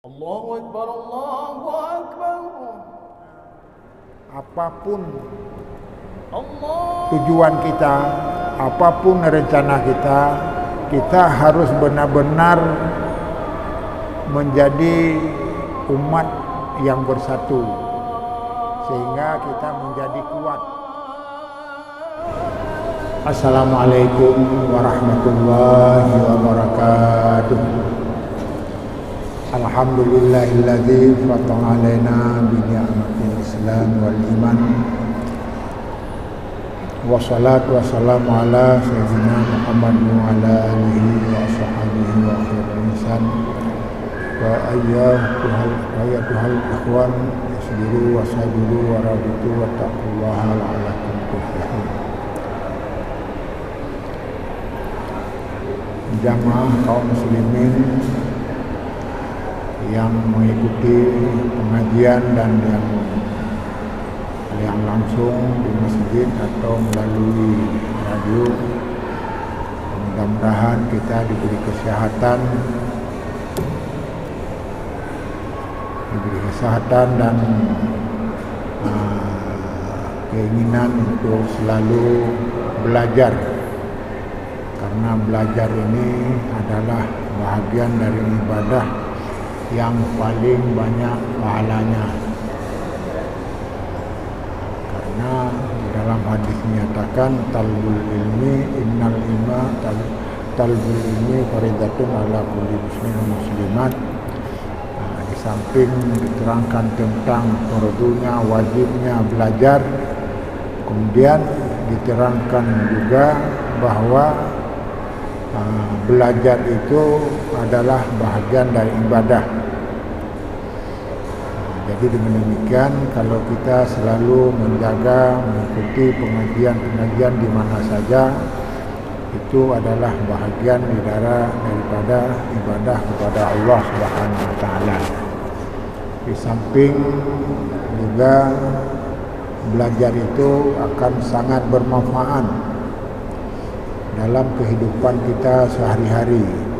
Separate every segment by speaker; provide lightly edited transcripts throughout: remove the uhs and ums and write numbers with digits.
Speaker 1: Allahu Akbar, Allahu Akbar.
Speaker 2: Apapun
Speaker 1: Allah.
Speaker 2: tujuan kita, apapun rencana kita, kita harus benar-benar menjadi umat yang bersatu sehingga kita menjadi kuat. Assalamualaikum warahmatullahi wabarakatuh. Alhamdulillahilladzi fatana alaina bi ni'matil Islam wal iman. Wassalatu wassalamu ala sayyidina Muhammad wa ala alihi wa sahbihi wa khairin insan. Wa ayyatuhal ikhwan isbiru wa sabiru wa rabitu wa taqullaha la'allakum tuflihun. Jamaah kaum muslimin yang mengikuti pengajian dan yang langsung di masjid atau melalui radio, mudah-mudahan kita diberi kesehatan dan keinginan untuk selalu belajar, karena belajar ini adalah bahagian dari ibadah yang paling banyak pahalanya. Karena dalam hadis menyatakan talbul ilmi innal ilma talbul ilmi faridatun ala kulli muslimin muslimat. Di samping diterangkan tentang fardunya, wajibnya belajar, kemudian diterangkan juga bahwa belajar itu adalah bahagian dari ibadah. Jadi dengan demikian, kalau kita selalu menjaga mengikuti pengajian-pengajian di mana saja, itu adalah bahagian daripada ibadah kepada Allah Subhanahu wa taala. Di samping juga belajar itu akan sangat bermanfaat dalam kehidupan kita sehari-hari.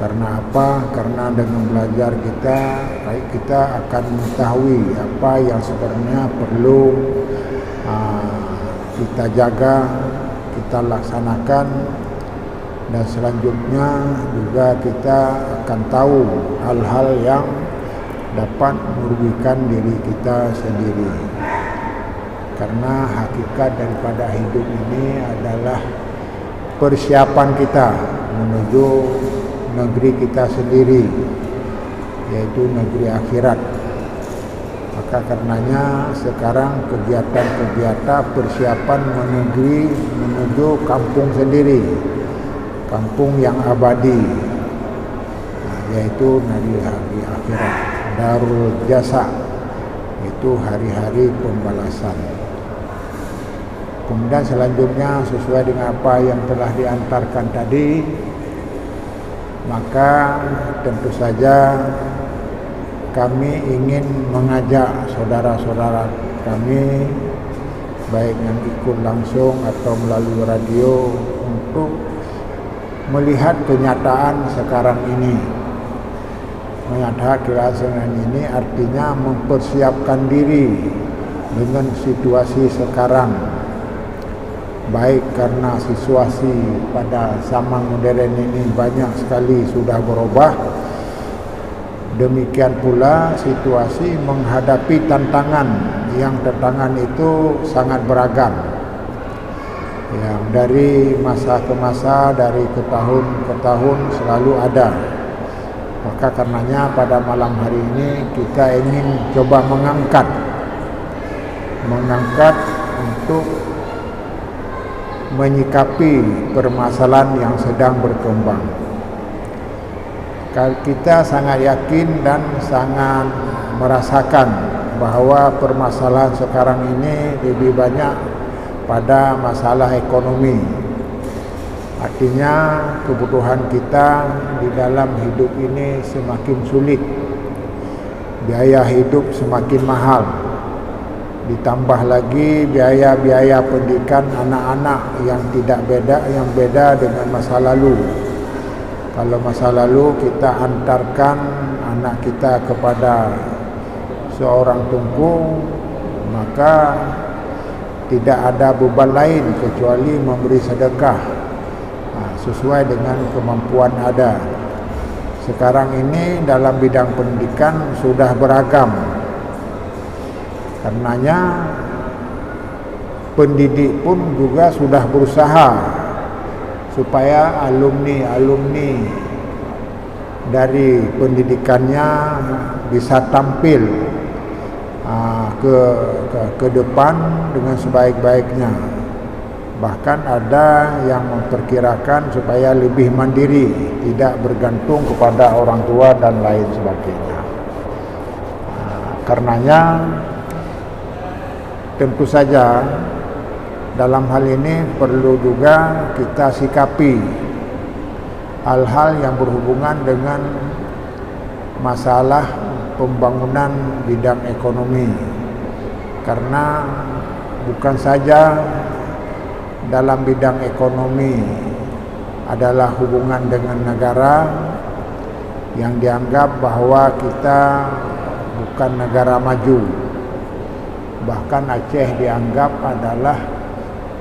Speaker 2: Karena apa? Karena dengan belajar kita akan mengetahui apa yang sebenarnya perlu kita jaga, kita laksanakan, dan selanjutnya juga kita akan tahu hal-hal yang dapat merugikan diri kita sendiri. Karena hakikat daripada hidup ini adalah persiapan kita menuju negeri kita sendiri, yaitu negeri akhirat. Maka karenanya sekarang kegiatan-kegiatan persiapan menuju kampung sendiri, kampung yang abadi, yaitu negeri akhirat, darul jasa, itu hari-hari pembalasan. Kemudian selanjutnya sesuai dengan apa yang telah diantarkan tadi, maka tentu saja kami ingin mengajak saudara-saudara kami, baik yang ikut langsung atau melalui radio, untuk melihat kenyataan sekarang ini. Melihat keadaan ini artinya mempersiapkan diri dengan situasi sekarang, baik karena situasi pada zaman modern ini banyak sekali sudah berubah, demikian pula situasi menghadapi tantangan itu sangat beragam, yang dari masa ke masa, dari ke tahun ke tahun selalu ada. Maka karenanya pada malam hari ini kita ingin coba mengangkat untuk menyikapi permasalahan yang sedang berkembang. Kita sangat yakin dan sangat merasakan bahwa permasalahan sekarang ini lebih banyak pada masalah ekonomi. Artinya kebutuhan kita di dalam hidup ini semakin sulit, biaya hidup semakin mahal, ditambah lagi biaya-biaya pendidikan anak-anak yang beda dengan masa lalu. Kalau masa lalu kita antarkan anak kita kepada seorang tunku, maka tidak ada beban lain kecuali memberi sedekah sesuai dengan kemampuan ada. Sekarang ini dalam bidang pendidikan sudah beragam. Karenanya pendidik pun juga sudah berusaha supaya alumni dari pendidikannya bisa tampil ke depan dengan sebaik-baiknya. Bahkan ada yang memperkirakan supaya lebih mandiri, tidak bergantung kepada orang tua dan lain sebagainya. Karenanya tentu saja dalam hal ini perlu juga kita sikapi hal-hal yang berhubungan dengan masalah pembangunan bidang ekonomi. Karena bukan saja dalam bidang ekonomi adalah hubungan dengan negara yang dianggap bahwa kita bukan negara maju. Bahkan Aceh dianggap adalah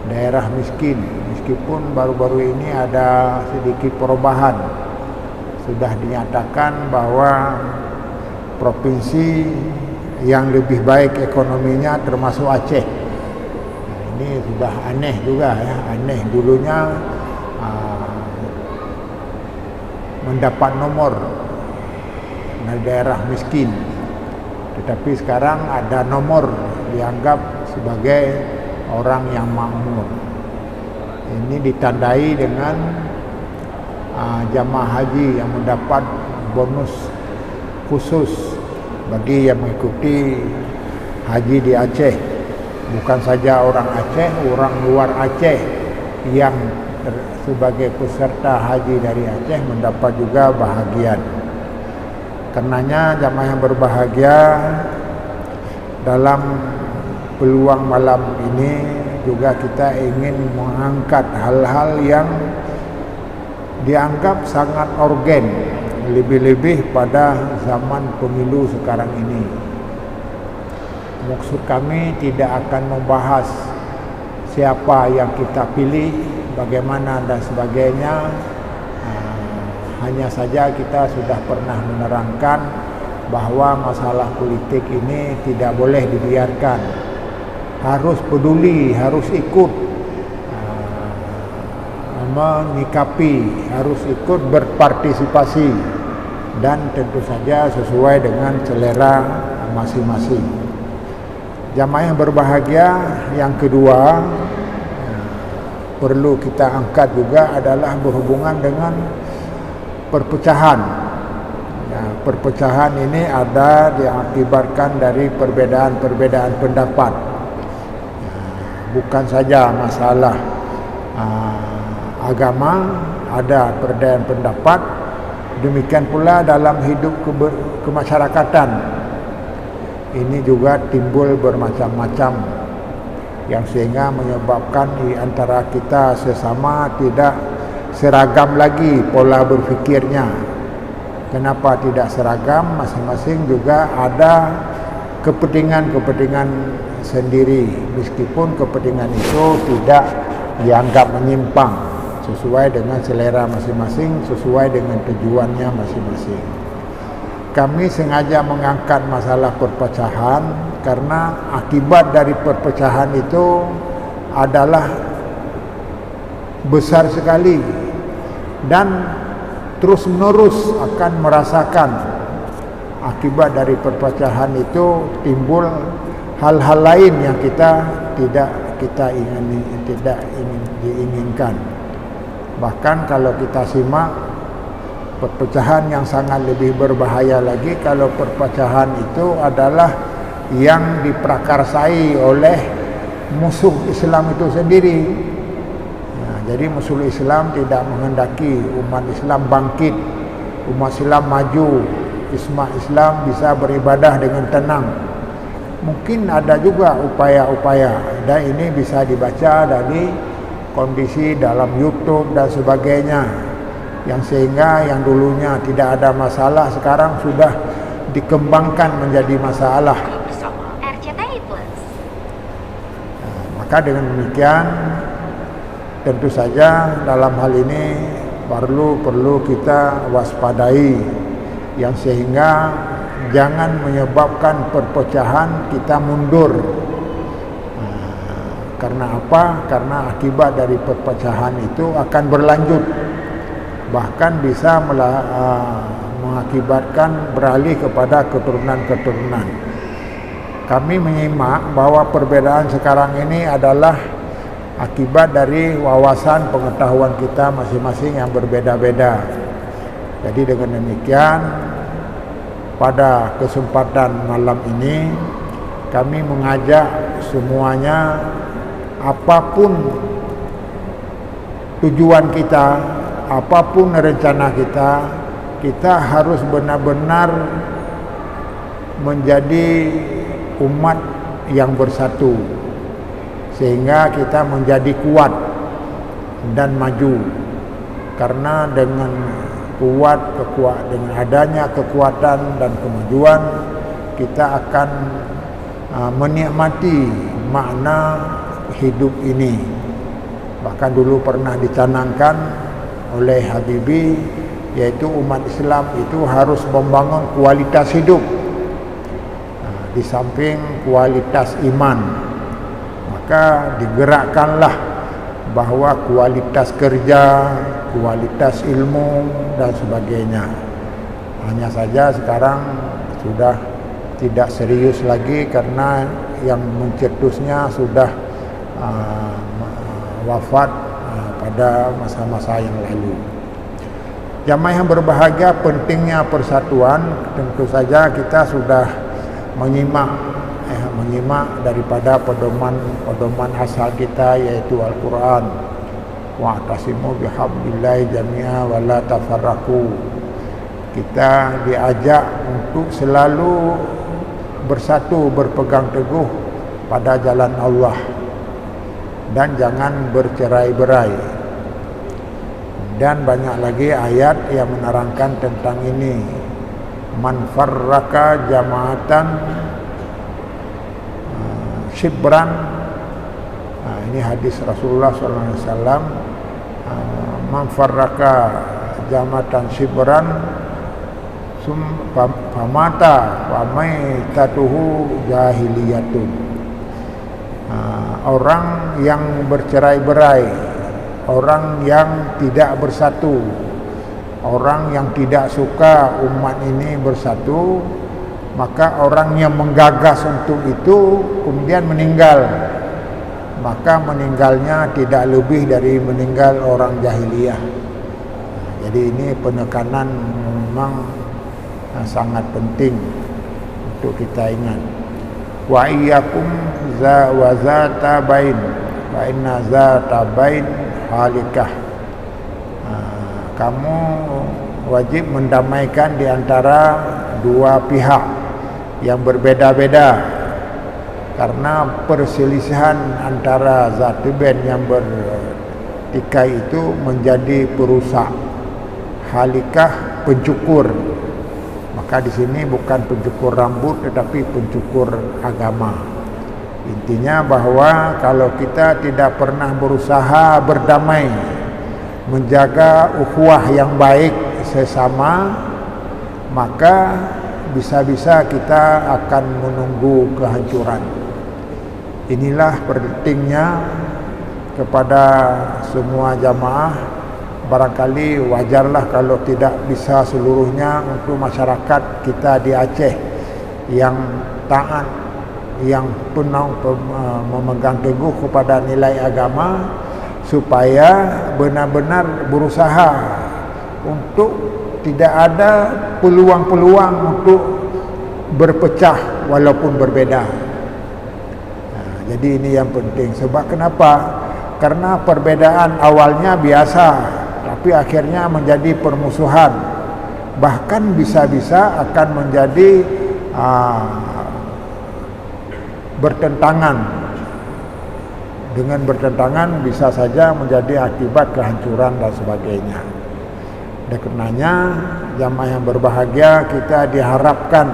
Speaker 2: daerah miskin, meskipun baru-baru ini ada sedikit perubahan. Sudah dinyatakan bahwa provinsi yang lebih baik ekonominya termasuk Aceh. Ini sudah aneh juga ya, aneh. Dulunya mendapat nomor daerah miskin, tetapi sekarang ada nomor dianggap sebagai orang yang makmur. Ini ditandai dengan jamaah haji yang mendapat bonus khusus bagi yang mengikuti haji di Aceh. Bukan saja orang Aceh, orang luar Aceh yang sebagai peserta haji dari Aceh mendapat juga bahagian. Karenanya jamaah yang berbahagia, dalam peluang malam ini juga kita ingin mengangkat hal-hal yang dianggap sangat urgen, lebih-lebih pada zaman pemilu sekarang ini. Maksud kami tidak akan membahas siapa yang kita pilih, bagaimana dan sebagainya. Hanya saja kita sudah pernah menerangkan bahwa masalah politik ini tidak boleh dibiarkan. Harus peduli, harus ikut menyikapi, harus ikut berpartisipasi, dan tentu saja sesuai dengan selera masing-masing. Jamaah yang berbahagia, yang kedua perlu kita angkat juga adalah berhubungan dengan perpecahan. Perpecahan ini ada diakibatkan dari perbedaan-perbedaan pendapat. Bukan saja masalah agama, ada perbedaan pendapat. Demikian pula dalam hidup kemasyarakatan. Ini juga timbul bermacam-macam yang sehingga menyebabkan di antara kita sesama tidak seragam lagi pola berfikirnya. Kenapa tidak seragam? Masing-masing juga ada kepentingan-kepentingan sendiri, meskipun kepentingan itu tidak dianggap menyimpang, sesuai dengan selera masing-masing, sesuai dengan tujuannya masing-masing. Kami sengaja mengangkat masalah perpecahan karena akibat dari perpecahan itu adalah besar sekali dan terus-menerus akan merasakan akibat dari perpecahan itu timbul hal-hal lain yang tidak ingin diinginkan. Bahkan kalau kita simak perpecahan yang sangat lebih berbahaya lagi kalau perpecahan itu adalah yang diprakarsai oleh musuh Islam itu sendiri. Jadi musuh Islam tidak menghendaki umat Islam bangkit, umat Islam maju, Islam bisa beribadah dengan tenang. Mungkin ada juga upaya-upaya, dan ini bisa dibaca dari kondisi dalam YouTube dan sebagainya, yang sehingga yang dulunya tidak ada masalah sekarang sudah dikembangkan menjadi masalah.
Speaker 3: RCTI Plus.
Speaker 2: Maka dengan demikian tentu saja dalam hal ini perlu kita waspadai, yang sehingga jangan menyebabkan perpecahan kita mundur. Karena apa? Karena akibat dari perpecahan itu akan berlanjut, bahkan bisa mengakibatkan beralih kepada keturunan-keturunan. Kami menyimak bahwa perbedaan sekarang ini adalah akibat dari wawasan pengetahuan kita masing-masing yang berbeda-beda. Jadi dengan demikian, pada kesempatan malam ini kami mengajak semuanya, apapun tujuan kita, apapun rencana kita, kita harus benar-benar menjadi umat yang bersatu, sehingga kita menjadi kuat dan maju. Karena dengan dengan adanya kekuatan dan kemajuan, kita akan menikmati makna hidup ini. Bahkan dulu pernah dicanangkan oleh Habibie, yaitu umat Islam itu harus membangun kualitas hidup di samping kualitas iman. Maka digerakkanlah bahwa kualitas kerja, kualitas ilmu dan sebagainya. Hanya saja sekarang sudah tidak serius lagi karena yang mencetusnya sudah wafat pada masa-masa yang lalu. Jamaah yang berbahagia, pentingnya persatuan. Tentu saja kita sudah menyimak daripada pedoman asal kita, yaitu Al-Quran. Wa'tasimu bihablillahi jami'a wa la tafarraqu. Kita diajak untuk selalu bersatu, berpegang teguh pada jalan Allah, dan jangan bercerai-berai. Dan banyak lagi ayat yang menerangkan tentang ini. Man farraka jama'atan shibran. Ini hadis Rasulullah SAW. Man farraka jama'atan shibran famata famaitatuhu jahiliyatun. Orang yang bercerai-berai, orang yang tidak bersatu, orang yang tidak suka umat ini bersatu, maka orang yang menggagas untuk itu kemudian meninggal, maka meninggalnya tidak lebih dari meninggal orang jahiliyah. Jadi ini penekanan memang sangat penting untuk kita ingat. Wa iyyakum wa zata bain, fa inna zata bain halikah. Kamu wajib mendamaikan di antara dua pihak yang berbeda-beda, karena perselisihan antara zat bain yang bertikai itu menjadi perusak. Halikah, pencukur. Maka di sini bukan pencukur rambut tetapi pencukur agama. Intinya bahwa kalau kita tidak pernah berusaha berdamai, menjaga ukhuwah yang baik sesama, maka bisa-bisa kita akan menunggu kehancuran. Inilah pentingnya kepada semua jamaah. Barangkali wajarlah kalau tidak bisa seluruhnya untuk masyarakat kita di Aceh yang taat, yang penuh memegang teguh kepada nilai agama, supaya benar-benar berusaha untuk tidak ada peluang-peluang untuk berpecah walaupun berbeda. Jadi ini yang penting. Sebab kenapa? Karena perbedaan awalnya biasa, tapi akhirnya menjadi permusuhan, bahkan bisa-bisa akan menjadi bertentangan. Dengan bertentangan bisa saja menjadi akibat kehancuran dan sebagainya. Oleh karenanya jamaah yang berbahagia, kita diharapkan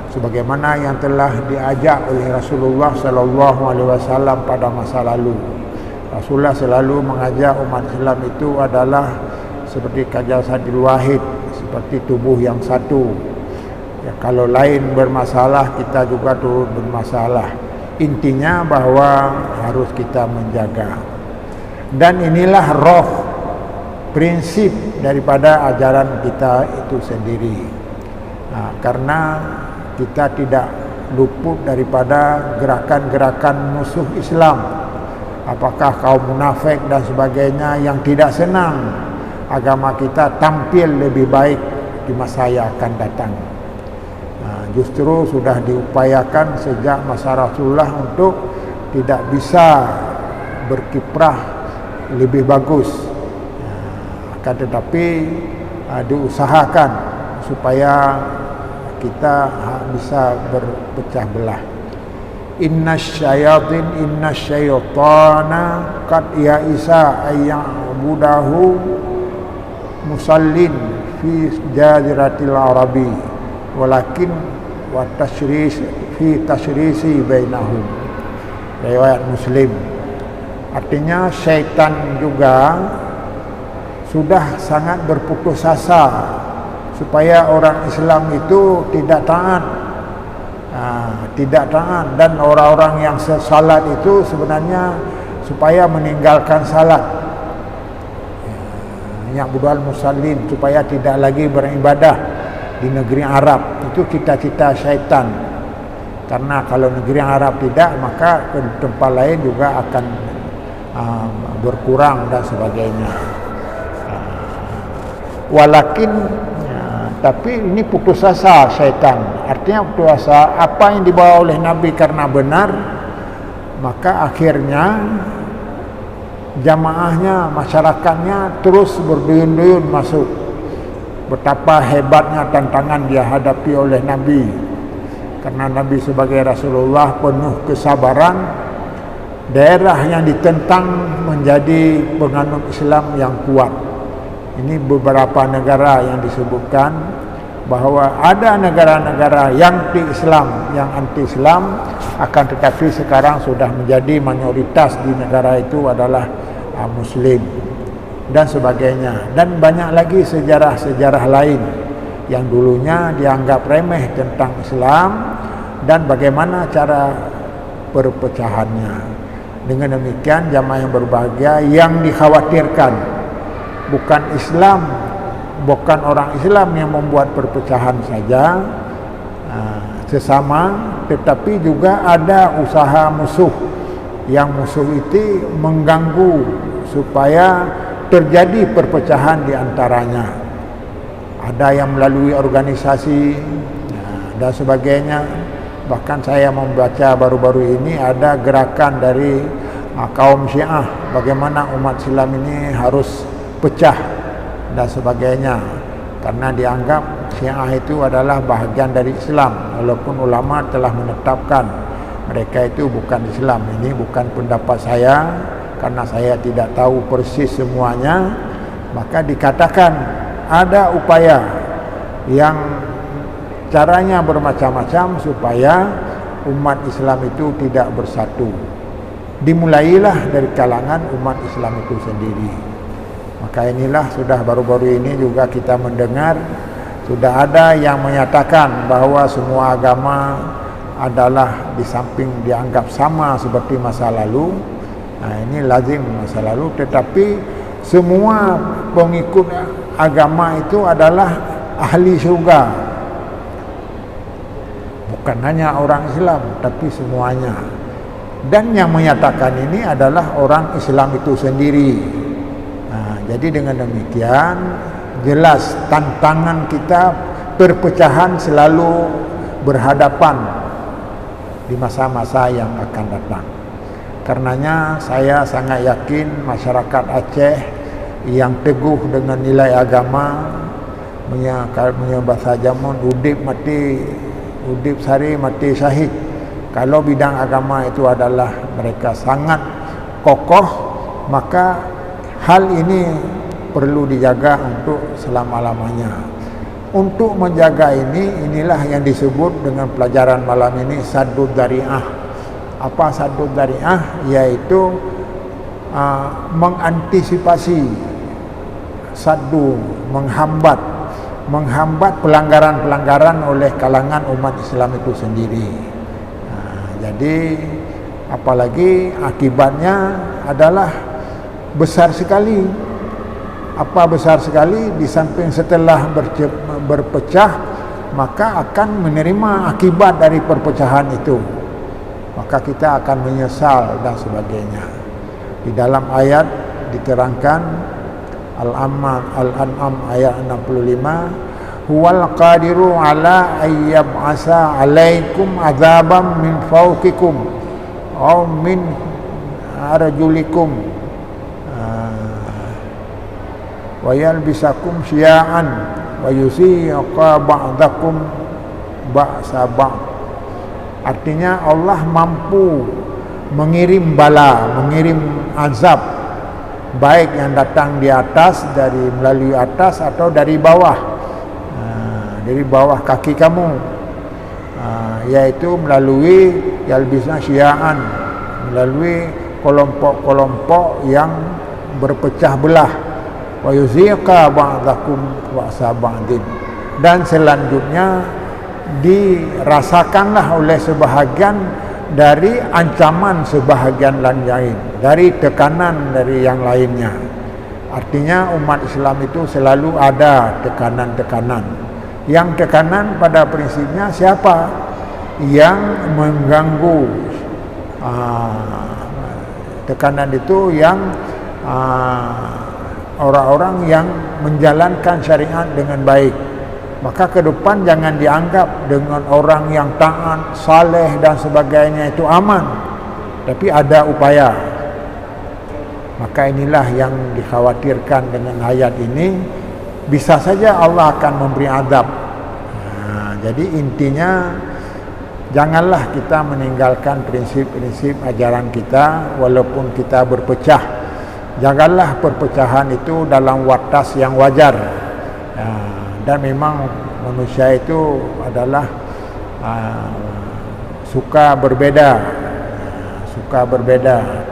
Speaker 2: sebagaimana yang telah diajak oleh Rasulullah sallallahu alaihi wasallam pada masa lalu. Rasulullah selalu mengajak umat Islam itu adalah seperti kajasadil wahid, seperti tubuh yang satu. Ya, kalau lain bermasalah, kita juga turut bermasalah. Intinya bahwa harus kita menjaga. Dan inilah roh, prinsip daripada ajaran kita itu sendiri. Karena kita tidak luput daripada gerakan-gerakan musuh Islam. Apakah kaum munafik dan sebagainya yang tidak senang agama kita tampil lebih baik di masa yang akan datang. Justru sudah diupayakan sejak masa Rasulullah untuk tidak bisa berkiprah lebih bagus. Akan tetapi diusahakan supaya kita bisa berpecah belah. Inna syaitana qad ya'isa ayya'budahu musallin fi jaziratil arabi walakin wa tashrisi bainahum. Riwayat Muslim. Artinya syaitan juga sudah sangat berputus asa supaya orang Islam itu tidak taat. Dan orang-orang yang salat itu sebenarnya supaya meninggalkan salat. Yang budal musallin, supaya tidak lagi beribadah di negeri Arab. Itu cita-cita syaitan. Karena kalau negeri Arab tidak, maka ke tempat lain juga akan berkurang dan sebagainya. Tapi ini putus asa syaitan. Artinya putus asa, apa yang dibawa oleh Nabi karena benar, maka akhirnya jamaahnya, masyarakatnya terus berduyun-duyun masuk. Betapa hebatnya tantangan dia hadapi oleh Nabi. Karena Nabi sebagai Rasulullah penuh kesabaran. Daerah yang ditentang menjadi penganut Islam yang kuat. Ini beberapa negara yang disebutkan bahawa ada negara-negara yang anti-Islam, akan tetapi sekarang sudah menjadi mayoritas di negara itu adalah Muslim dan sebagainya. Dan banyak lagi sejarah-sejarah lain yang dulunya dianggap remeh tentang Islam dan bagaimana cara perpecahannya. Dengan demikian jamaah yang berbahagia, yang dikhawatirkan bukan Islam, bukan orang Islam yang membuat perpecahan saja sesama, tetapi juga ada usaha musuh. Yang musuh itu mengganggu supaya terjadi perpecahan di antaranya. Ada yang melalui organisasi dan sebagainya. Bahkan saya membaca baru-baru ini ada gerakan dari kaum Syiah, bagaimana umat Islam ini harus pecah dan sebagainya, karena dianggap Syiah itu adalah bahagian dari Islam, walaupun ulama telah menetapkan mereka itu bukan Islam. Ini bukan pendapat saya, karena saya tidak tahu persis semuanya. Maka dikatakan ada upaya yang caranya bermacam-macam supaya umat Islam itu tidak bersatu. Dimulailah dari kalangan umat Islam itu sendiri. Maka inilah sudah baru-baru ini juga kita mendengar sudah ada yang menyatakan bahawa semua agama adalah di samping dianggap sama seperti masa lalu. Ini lazim masa lalu, tetapi semua pengikut agama itu adalah ahli syurga. Bukan hanya orang Islam, tapi semuanya. Dan yang menyatakan ini adalah orang Islam itu sendiri. Jadi dengan demikian jelas tantangan kita, perpecahan selalu berhadapan di masa-masa yang akan datang. Karenanya saya sangat yakin masyarakat Aceh yang teguh dengan nilai agama, menyembah sajamun, udip sari mati syahid. Kalau bidang agama itu adalah mereka sangat kokoh, maka hal ini perlu dijaga untuk selama-lamanya. Untuk menjaga inilah yang disebut dengan pelajaran malam ini saddud dzari'ah. Apa saddud dzari'ah? Yaitu mengantisipasi, saddu, menghambat pelanggaran-pelanggaran oleh kalangan umat Islam itu sendiri. Jadi apalagi akibatnya adalah besar sekali. Apa besar sekali? Di samping setelah berpecah, maka akan menerima akibat dari perpecahan itu. Maka kita akan menyesal dan sebagainya. Di dalam ayat diterangkan Al-An'am ayat 65, huwal qadiru ala ayyab'asa alaikum azaban min fawqikum aw min arjulikum wa yalbisakum syia'an wa yusiqa ba'dakum ba'sa ba'd. Artinya Allah mampu mengirim bala, mengirim azab, baik yang datang di atas, melalui atas atau dari bawah, dari bawah kaki kamu, yaitu melalui yalbisna syia'an, melalui kelompok-kelompok yang berpecah belah, wa yuziqa ba'dakum ba'sa ba'din, dan selanjutnya dirasakanlah oleh sebahagian dari ancaman sebahagian lain, dari tekanan dari yang lainnya. Artinya umat Islam itu selalu ada tekanan-tekanan. Yang tekanan pada prinsipnya siapa? Yang mengganggu. Tekanan itu yang orang-orang yang menjalankan syariat dengan baik. Maka ke depan jangan dianggap dengan orang yang taat, saleh dan sebagainya itu aman, tapi ada upaya. Maka inilah yang dikhawatirkan dengan ayat ini. Bisa saja Allah akan memberi azab. Jadi intinya janganlah kita meninggalkan prinsip-prinsip ajaran kita walaupun kita berpecah. Janganlah perpecahan itu dalam watas yang wajar. Dan memang manusia itu adalah suka berbeda,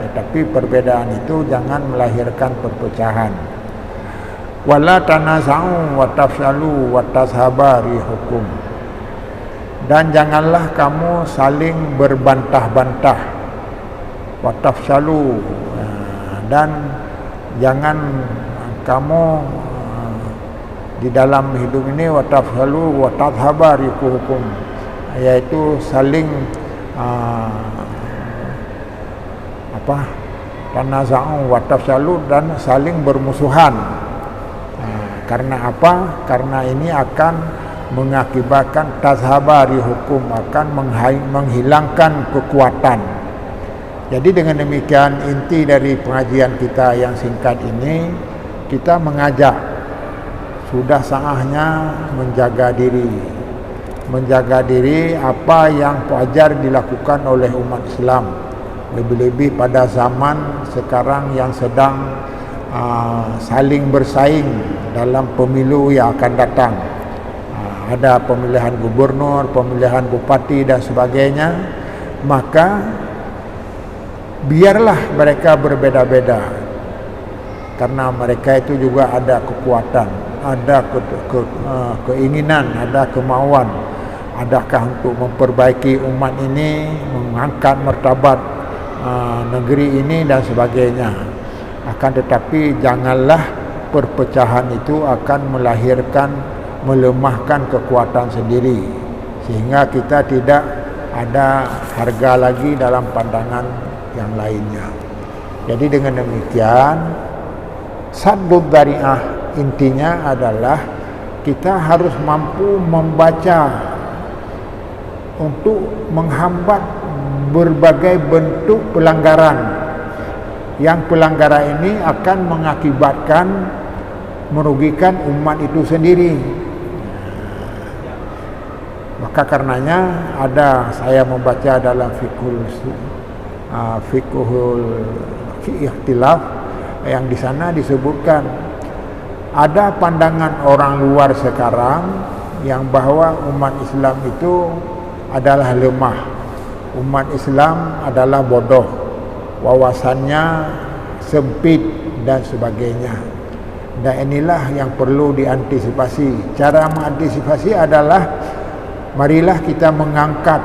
Speaker 2: tetapi perbedaan itu jangan melahirkan perpecahan. Wala tanaza'u wa tafshalu wa tashabari hukum. Dan janganlah kamu saling berbantah-bantah, wa tafshalu, dan jangan kamu di dalam hidup ini wa tafhalu wa tadhhabari hukum, yaitu saling tanaza'u wa tafshalu, dan saling bermusuhan. Karena apa? Karena ini akan mengakibatkan tadhhabari hukum, akan menghilangkan kekuatan. Jadi dengan demikian inti dari pengajian kita yang singkat ini, kita mengajak sudah saatnya menjaga diri apa yang wajar dilakukan oleh umat Islam, lebih-lebih pada zaman sekarang yang sedang saling bersaing dalam pemilu yang akan datang. Ada pemilihan gubernur, pemilihan bupati dan sebagainya. Maka biarlah mereka berbeda-beda, karena mereka itu juga ada kekuatan, ada keinginan, ada kemauan. Adakah untuk memperbaiki umat ini, mengangkat martabat negeri ini dan sebagainya. Akan tetapi janganlah perpecahan itu akan melemahkan kekuatan sendiri, sehingga kita tidak ada harga lagi dalam pandangan yang lainnya. Jadi dengan demikian saddud dzari'ah intinya adalah kita harus mampu membaca untuk menghambat berbagai bentuk pelanggaran, yang pelanggaran ini akan mengakibatkan merugikan umat itu sendiri. Maka karenanya saya membaca dalam fiqhul ikhtilaf, yang di sana disebutkan Ada pandangan orang luar sekarang yang bahwa umat Islam itu adalah lemah, umat Islam adalah bodoh, wawasannya sempit dan sebagainya. Dan inilah yang perlu diantisipasi. Cara mengantisipasi adalah marilah kita mengangkat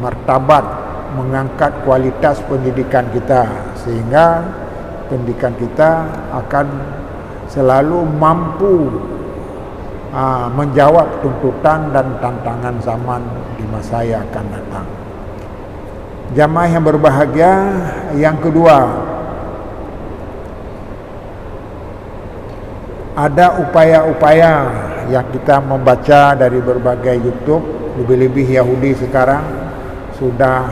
Speaker 2: martabat, mengangkat kualitas pendidikan kita, sehingga pendidikan kita akan selalu mampu menjawab tuntutan dan tantangan zaman di masa yang akan datang. Jamaah yang berbahagia, yang kedua, ada upaya-upaya yang kita membaca dari berbagai YouTube. Lebih-lebih Yahudi sekarang sudah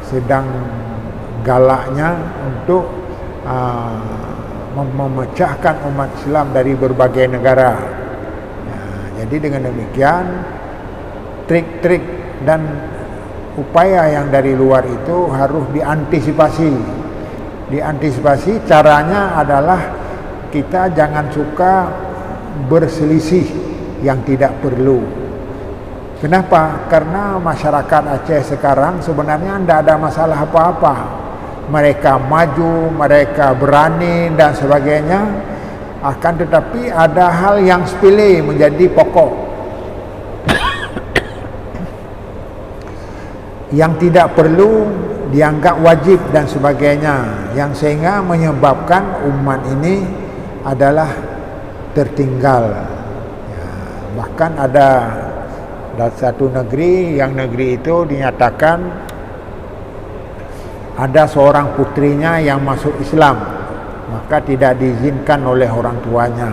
Speaker 2: sedang galaknya untuk memecahkan umat Islam dari berbagai negara. Jadi dengan demikian, trik-trik dan upaya yang dari luar itu harus diantisipasi. Diantisipasi caranya adalah kita jangan suka berselisih yang tidak perlu. Kenapa? Karena masyarakat Aceh sekarang sebenarnya tidak ada masalah apa-apa. Mereka maju, mereka berani dan sebagainya. Akan tetapi ada hal yang sepele menjadi pokok, yang tidak perlu dianggap wajib dan sebagainya, yang sehingga menyebabkan umat ini adalah tertinggal. Bahkan ada satu negeri, yang negeri itu dinyatakan ada seorang putrinya yang masuk Islam, maka tidak diizinkan oleh orang tuanya.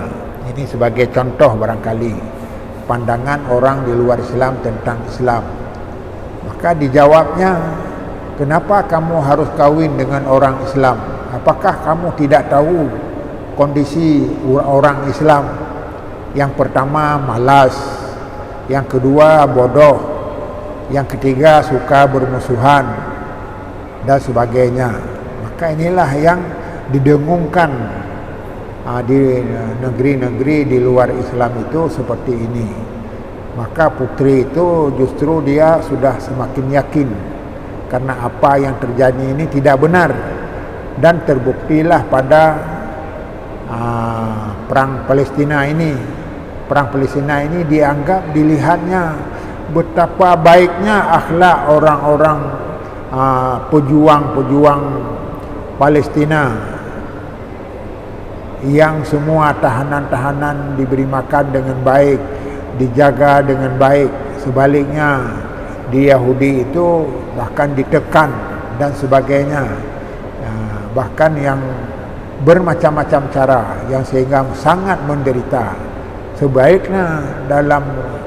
Speaker 2: Ini sebagai contoh barangkali pandangan orang di luar Islam tentang Islam. Maka dijawabnya, kenapa kamu harus kawin dengan orang Islam? Apakah kamu tidak tahu kondisi orang Islam? Yang pertama malas, yang kedua bodoh, yang ketiga suka bermusuhan dan sebagainya. Maka inilah yang didengungkan di negeri-negeri di luar Islam itu seperti ini. Maka putri itu justru dia sudah semakin yakin karena apa yang terjadi ini tidak benar, dan terbuktilah pada perang Palestina ini. Perang Palestina ini dianggap, dilihatnya betapa baiknya akhlak orang-orang pejuang-pejuang Palestina, yang semua tahanan-tahanan diberi makan dengan baik, dijaga dengan baik. Sebaliknya di Yahudi itu bahkan ditekan dan sebagainya, bahkan yang bermacam-macam cara, yang sehingga sangat menderita. Sebaiknya dalam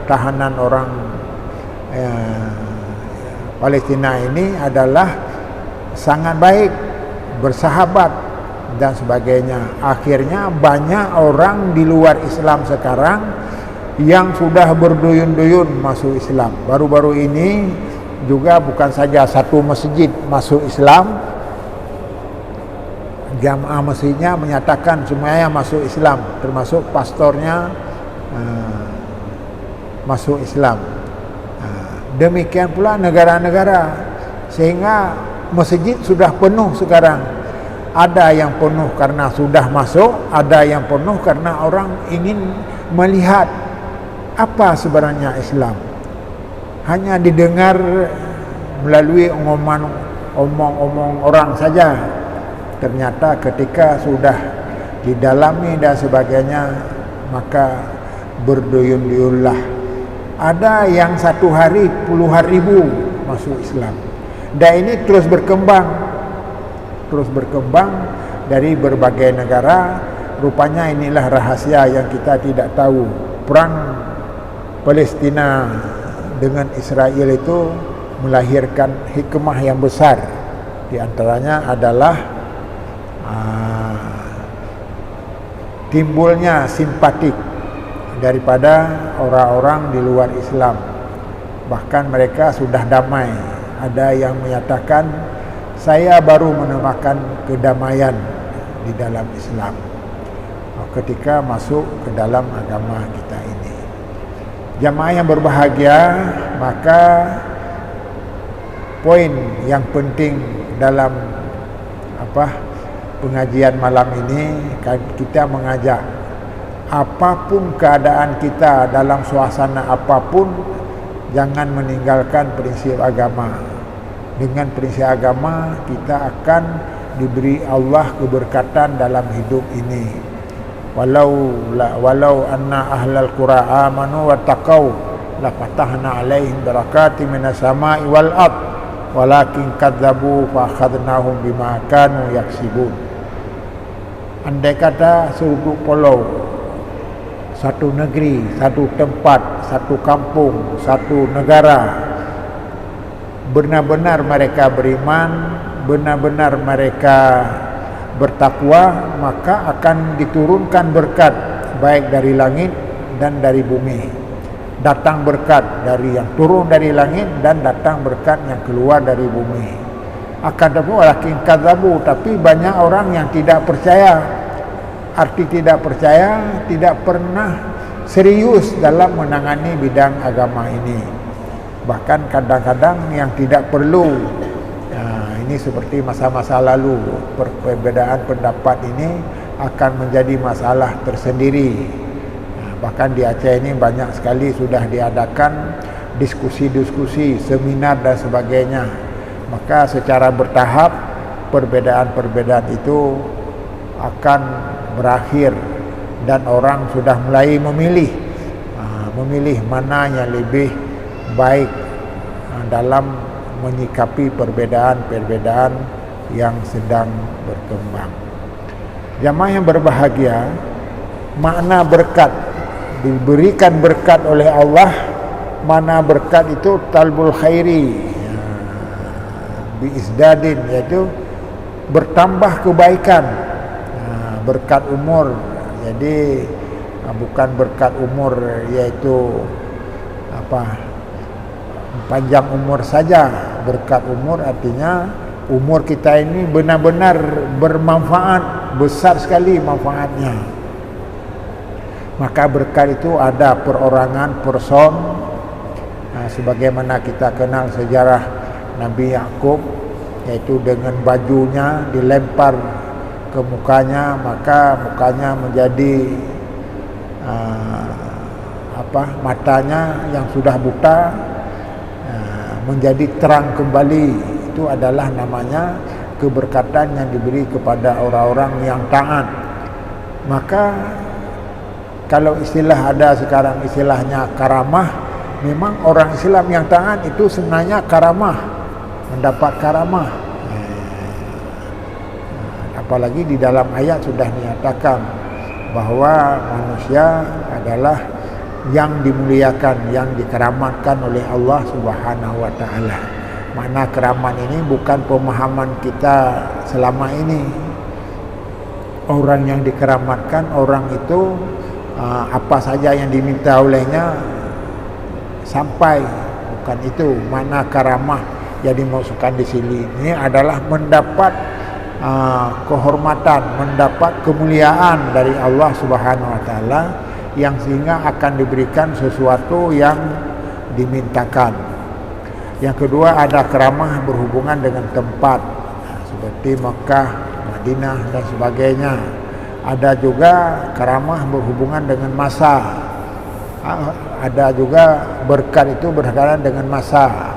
Speaker 2: tahanan orang Palestina ini adalah sangat baik, bersahabat dan sebagainya. Akhirnya banyak orang di luar Islam sekarang yang sudah berduyun-duyun masuk Islam. Baru-baru ini juga bukan saja satu masjid masuk Islam, jamaah masjidnya menyatakan semuanya masuk Islam, termasuk pastornya masuk Islam. Demikian pula negara-negara, sehingga masjid sudah penuh sekarang. Ada yang penuh karena sudah masuk, ada yang penuh karena orang ingin melihat apa sebenarnya Islam. Hanya didengar melalui omong-omong orang saja. Ternyata ketika sudah didalami dan sebagainya, maka berduyun-duyunlah. Ada yang satu hari puluhan ribu masuk Islam. Dan ini terus berkembang dari berbagai negara. Rupanya inilah rahasia yang kita tidak tahu. Perang Palestina dengan Israel itu melahirkan hikmah yang besar. Di antaranya adalah timbulnya simpatik daripada orang-orang di luar Islam. Bahkan mereka sudah damai. Ada yang menyatakan, saya baru menemukan kedamaian di dalam Islam. ketika masuk ke dalam agama kita ini. Jamaah yang berbahagia, maka poin yang penting dalam pengajian malam ini, kita mengajak apapun keadaan kita, dalam suasana apapun, jangan meninggalkan prinsip agama. Dengan prinsip agama kita akan diberi Allah keberkatan dalam hidup ini. Walau anna ahlal qura amanu wa taqau la fatahna alaihim barakatin minas sama'i wal ard walakin kadzabu fa akhadnahum bima kanu yaksibun. Andai kata seluruh pulau, satu negeri, satu tempat, satu kampung, satu negara benar-benar mereka beriman, benar-benar mereka bertakwa, maka akan diturunkan berkat baik dari langit dan dari bumi. Datang berkat dari yang turun dari langit dan datang berkat yang keluar dari bumi. Akan tetapi walakin kadzabu, tapi banyak orang yang tidak percaya. Arti tidak percaya, tidak pernah serius dalam menangani bidang agama ini. Bahkan kadang-kadang yang tidak perlu, ini seperti masa-masa lalu, perbedaan pendapat ini akan menjadi masalah tersendiri. Bahkan di Aceh ini banyak sekali sudah diadakan diskusi-diskusi, seminar dan sebagainya. Maka secara bertahap perbedaan-perbedaan itu akan berakhir dan orang sudah mulai memilih mana yang lebih baik dalam menyikapi perbedaan-perbedaan yang sedang berkembang. Jamaah yang berbahagia, makna berkat, diberikan berkat oleh Allah. Mana berkat itu talbul khairi biizdadin, yaitu bertambah kebaikan. Berkat umur, jadi bukan berkat umur yaitu panjang umur saja. Berkat umur artinya umur kita ini benar-benar bermanfaat, besar sekali manfaatnya. Maka berkat itu ada perorangan, person. Sebagaimana kita kenal sejarah Nabi Yakub, yaitu dengan bajunya dilempar ke mukanya, maka mukanya menjadi matanya yang sudah buta menjadi terang kembali. Itu adalah namanya keberkatan yang diberi kepada orang-orang yang taat. Maka kalau istilah ada sekarang, istilahnya karamah, memang orang Islam yang taat itu sebenarnya karamah, mendapat karamah. Apalagi di dalam ayat sudah dinyatakan bahwa manusia adalah yang dimuliakan, yang dikeramatkan oleh Allah Subhanahu wa taala. Makna keramat ini bukan pemahaman kita selama ini. Orang yang dikeramatkan, orang itu apa saja yang diminta olehnya sampai, bukan itu. Makna karamah yang dimaksudkan di sini ini adalah mendapat kehormatan, mendapat kemuliaan dari Allah Subhanahu wa taala, yang sehingga akan diberikan sesuatu yang dimintakan. Yang kedua, ada keramah berhubungan dengan tempat, seperti Mekah, Madinah dan sebagainya. Ada juga keramah berhubungan dengan masa. Ada juga berkat itu berkaitan dengan masa.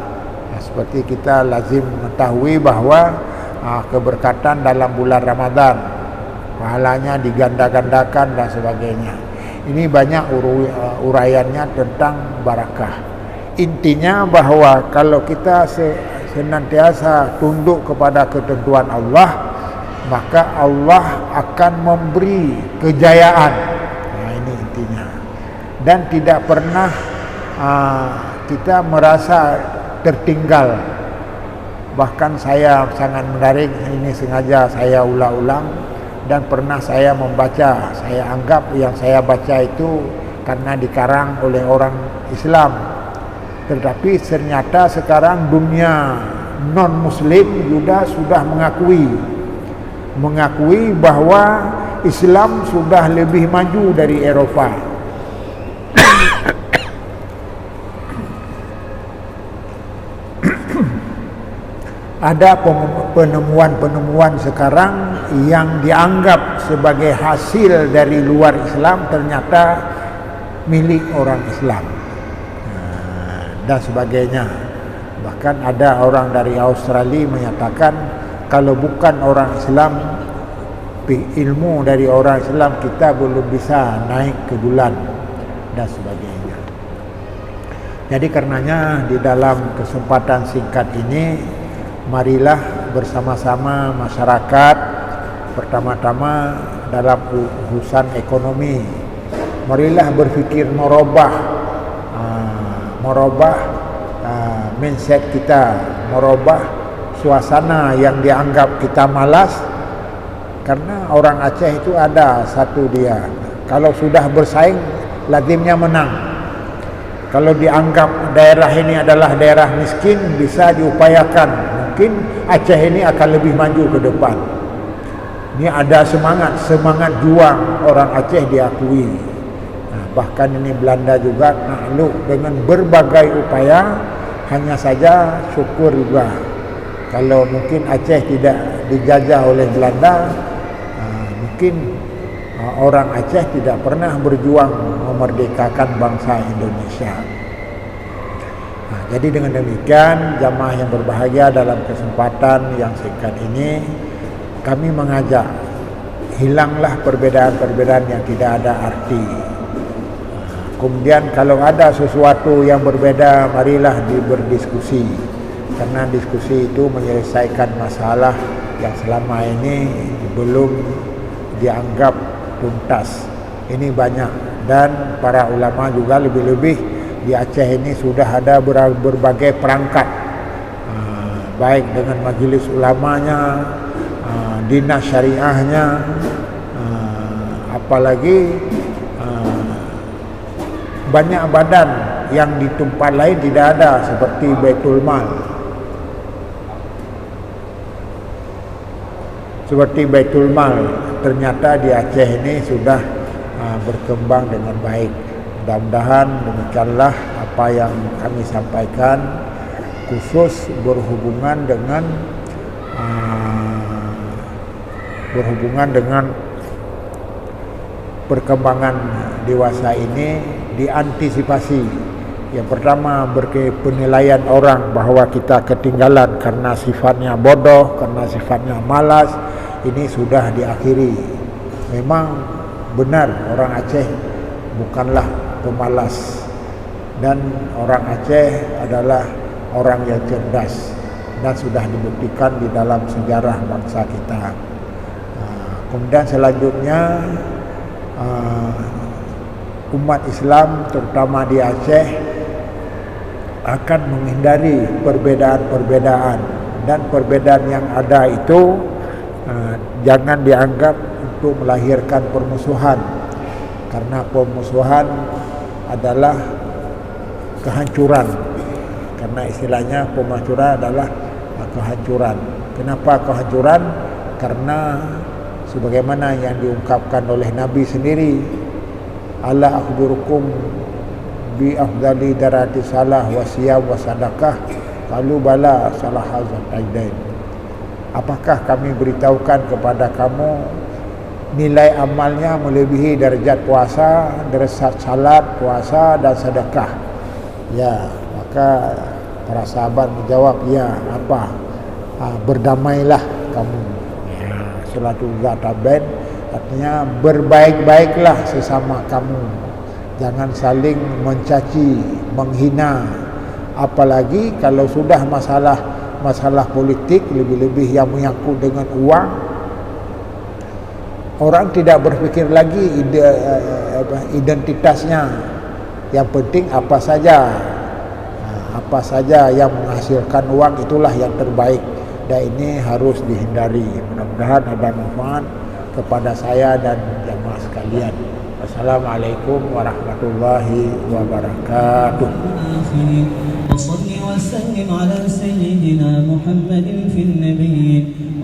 Speaker 2: Seperti kita lazim mengetahui bahwa keberkatan dalam bulan Ramadan, pahalanya diganda-gandakan dan sebagainya. Ini banyak uraiannya tentang barakah. Intinya bahwa kalau kita senantiasa tunduk kepada ketentuan Allah, maka Allah akan memberi kejayaan. Ini intinya. Dan tidak pernah kita merasa tertinggal. Bahkan saya sangat menarik, ini sengaja saya ulang-ulang dan pernah saya membaca. Saya anggap yang saya baca itu karena dikarang oleh orang Islam. Tetapi ternyata sekarang dunia non-muslim juga sudah mengakui bahwa Islam sudah lebih maju dari Eropah. Ada penemuan-penemuan sekarang yang dianggap sebagai hasil dari luar Islam ternyata milik orang Islam dan sebagainya. Bahkan ada orang dari Australia menyatakan kalau bukan orang Islam, ilmu dari orang Islam, kita belum bisa naik ke bulan dan sebagainya. Jadi karenanya di dalam kesempatan singkat ini, marilah bersama-sama masyarakat, pertama-tama dalam urusan ekonomi, marilah berfikir merubah mindset kita, merubah suasana yang dianggap kita malas. Karena orang Aceh itu ada satu dia, kalau sudah bersaing lazimnya menang. Kalau dianggap daerah ini adalah daerah miskin, bisa diupayakan, mungkin Aceh ini akan lebih maju ke depan. Ini ada semangat juang orang Aceh diakui. Bahkan ini Belanda juga nakluk dengan berbagai upaya. Hanya saja syukur juga kalau mungkin Aceh tidak dijajah oleh Belanda, mungkin orang Aceh tidak pernah berjuang memerdekakan bangsa Indonesia. Jadi dengan demikian, jamaah yang berbahagia, dalam kesempatan yang singkat ini kami mengajak hilanglah perbedaan-perbedaan yang tidak ada arti. Kemudian kalau ada sesuatu yang berbeda, marilah berdiskusi, karena diskusi itu menyelesaikan masalah yang selama ini belum dianggap tuntas. Ini banyak, dan para ulama juga lebih-lebih di Aceh ini sudah ada berbagai perangkat, baik dengan majelis ulamanya, dinas syariahnya, apalagi banyak badan yang di tempat lain tidak ada, seperti Baitul Mal. Seperti Baitul Mal, ternyata di Aceh ini sudah berkembang dengan baik. Mudah-mudahan demikianlah apa yang kami sampaikan, khusus berhubungan dengan perkembangan dewasa ini diantisipasi. Yang pertama, penilaian orang bahwa kita ketinggalan karena sifatnya bodoh, karena sifatnya malas, ini sudah diakhiri. Memang benar orang Aceh bukanlah pemalas, dan orang Aceh adalah orang yang cerdas, dan sudah dibuktikan di dalam sejarah bangsa kita. Kemudian selanjutnya, umat Islam terutama di Aceh akan menghindari perbedaan-perbedaan, dan perbedaan yang ada itu jangan dianggap untuk melahirkan permusuhan, karena permusuhan adalah kehancuran. Karena istilahnya permusuhan adalah kehancuran. Kenapa kehancuran? Karena sebagaimana yang diungkapkan oleh Nabi sendiri, ala akhbirukum bi afdali darati salah wa siyam wa sadaqah, qalu bala salah hazat aidain. Apakah kami beritahukan kepada kamu nilai amalnya melebihi derajat puasa, derajat salat, puasa dan sedekah? Ya, maka para sahabat menjawab, ya, apa? Berdamailah kamu. Salatul zatabain, artinya berbaik-baiklah sesama kamu, jangan saling mencaci, menghina. Apalagi kalau sudah masalah politik, lebih-lebih yang menyangkut dengan uang, orang tidak berpikir lagi identitasnya. Yang penting apa saja yang menghasilkan uang, itulah yang terbaik. Dan ini harus dihindari. Mudah-mudahan ada manfaat kepada saya dan jamaah sekalian. Wassalamualaikum warahmatullahi wabarakatuh. وصل وسلم على سيدنا محمد في النبي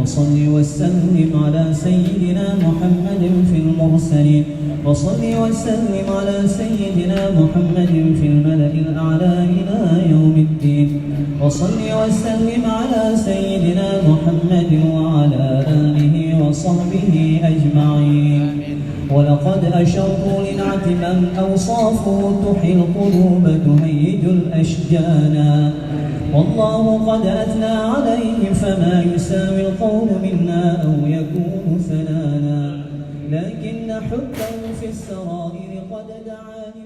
Speaker 2: وصل وسلم على سيدنا محمد في
Speaker 4: المرسلين وصل وسلم على سيدنا محمد في الملأ الأعلى إلى يوم الدين وصل وسلم على سيدنا محمد وعلى آله وصحبه أجمعين ولقد أشرت لنعت من أوصافه تحيي القلوب تهيج الأشجانا والله قد أثنى عليه فما يساوي القول منا أو يكون ثنانا لكن حبه في السرائر قد دعاني